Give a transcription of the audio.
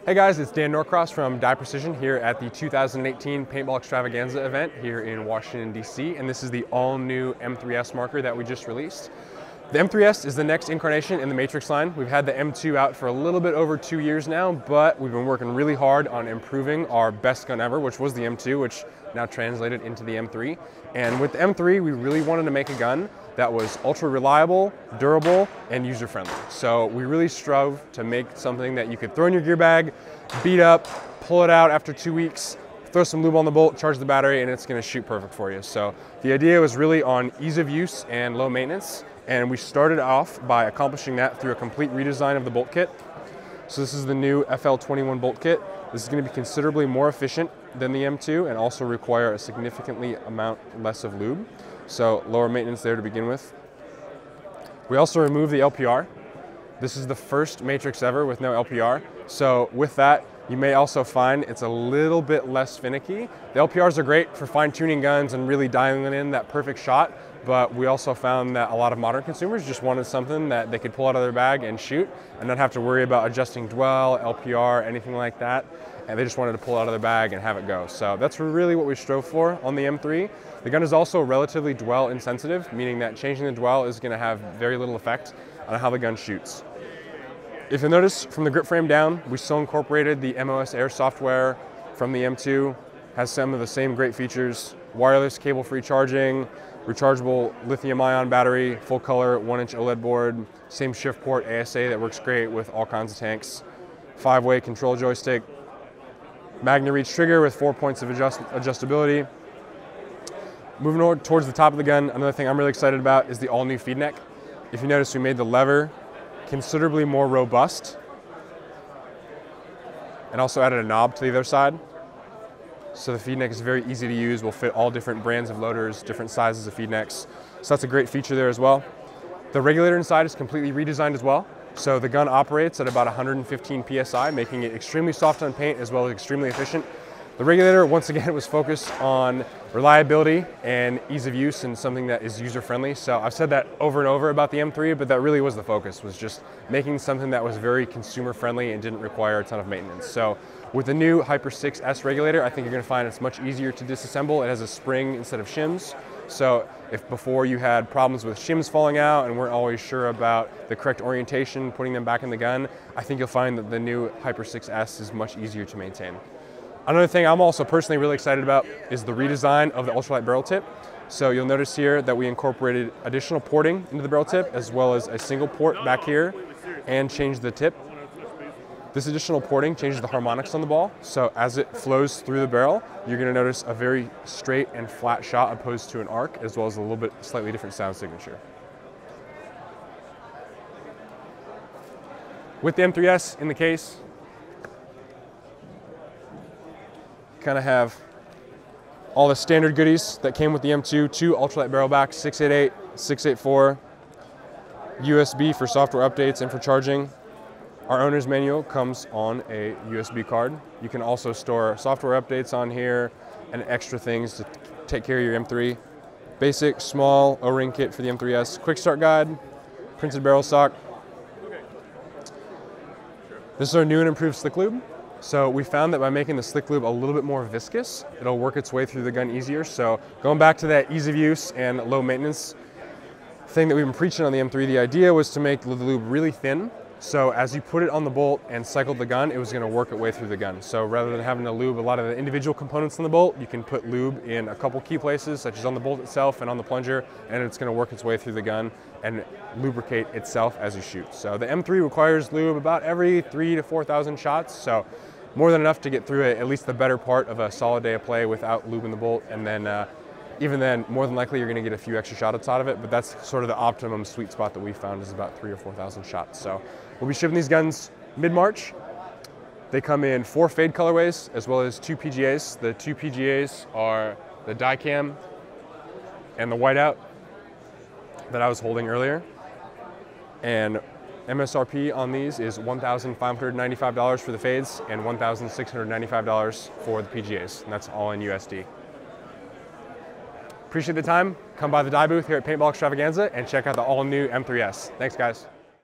Hey guys, it's Dan Norcross from DYE Precision here at the 2018 Paintball Extravaganza event here in Washington, D.C. And this is the all-new M3s marker that we just released. The M3s is the next incarnation in the Matrix line. We've had the M2 out for a little bit over 2 years now, but we've been working really hard on improving our best gun ever, which was the M2, which now translated into the M3. And with the M3, we really wanted to make a gun that was ultra reliable, durable, and user-friendly. So we really strove to make something that you could throw in your gear bag, beat up, pull it out after 2 weeks, throw some lube on the bolt, charge the battery, and it's gonna shoot perfect for you. So the idea was really on ease of use and low maintenance. And we started off by accomplishing that through a complete redesign of the bolt kit. So this is the new FL21 bolt kit. This is going to be considerably more efficient than the M2 and also require a significantly amount less of lube. So lower maintenance there to begin with. We also removed the LPR. This is the first Matrix ever with no LPR. So with that, you may also find it's a little bit less finicky. The LPRs are great for fine-tuning guns and really dialing in that perfect shot, but we also found that a lot of modern consumers just wanted something that they could pull out of their bag and shoot and not have to worry about adjusting dwell, LPR, anything like that. And they just wanted to pull it out of their bag and have it go. So that's really what we strove for on the M3. The gun is also relatively dwell insensitive, meaning that changing the dwell is going to have very little effect on how the gun shoots. If you'll notice from the grip frame down, we still incorporated the MOS Air software from the M2. Has some of the same great features: wireless cable-free charging, rechargeable lithium-ion battery, full color 1-inch OLED board, same shift port ASA that works great with all kinds of tanks, 5-way control joystick, Magna Reach trigger with 4 points of adjustability. Moving on towards the top of the gun, another thing I'm really excited about is the all-new feed neck. If you notice, we made the lever considerably more robust and also added a knob to the other side. So the feed neck is very easy to use, will fit all different brands of loaders, different sizes of feed necks. So that's a great feature there as well. The regulator inside is completely redesigned as well. So the gun operates at about 115 PSI, making it extremely soft on paint as well as extremely efficient. The regulator, once again, was focused on reliability and ease of use and something that is user-friendly. So I've said that over and over about the M3, but that really was the focus, was just making something that was very consumer-friendly and didn't require a ton of maintenance. So with the new Hyper 6S regulator, I think you're gonna find it's much easier to disassemble. It has a spring instead of shims. So if before you had problems with shims falling out and weren't always sure about the correct orientation, putting them back in the gun, I think you'll find that the new Hyper 6S is much easier to maintain. Another thing I'm also personally really excited about is the redesign of the ultralight barrel tip. So you'll notice here that we incorporated additional porting into the barrel tip as well as a single port back here and changed the tip. This additional porting changes the harmonics on the ball. So as it flows through the barrel, you're gonna notice a very straight and flat shot opposed to an arc, as well as a little bit slightly different sound signature. With the M3s in the case, kind of have all the standard goodies that came with the M2, 2 ultralight barrel backs, 688, 684, USB for software updates and for charging. Our owner's manual comes on a USB card. You can also store software updates on here and extra things to take care of your M3. Basic small O-ring kit for the M3s, quick start guide, printed barrel stock. This is our new and improved slick lube. So we found that by making the slick lube a little bit more viscous, it'll work its way through the gun easier. So going back to that ease of use and low maintenance thing that we've been preaching on the M3, the idea was to make the lube really thin. So as you put it on the bolt and cycled the gun, it was gonna work its way through the gun. So rather than having to lube a lot of the individual components on the bolt, you can put lube in a couple key places, such as on the bolt itself and on the plunger, and it's gonna work its way through the gun and lubricate itself as you shoot. So the M3 requires lube about every 3,000 to 4,000 shots. So more than enough to get through at least the better part of a solid day of play without lube in the bolt. And then even then, more than likely, you're gonna get a few extra shots out of it, but that's sort of the optimum sweet spot that we found is about 3,000 or 4,000 shots. So we'll be shipping these guns mid-March. They come in 4 fade colorways as well as 2 PGAs. The 2 PGAs are the die cam and the whiteout that I was holding earlier. And MSRP on these is $1,595 for the fades and $1,695 for the PGAs, and that's all in USD. Appreciate the time. Come by the DYE booth here at Paintball Extravaganza and check out the all-new M3s. Thanks, guys.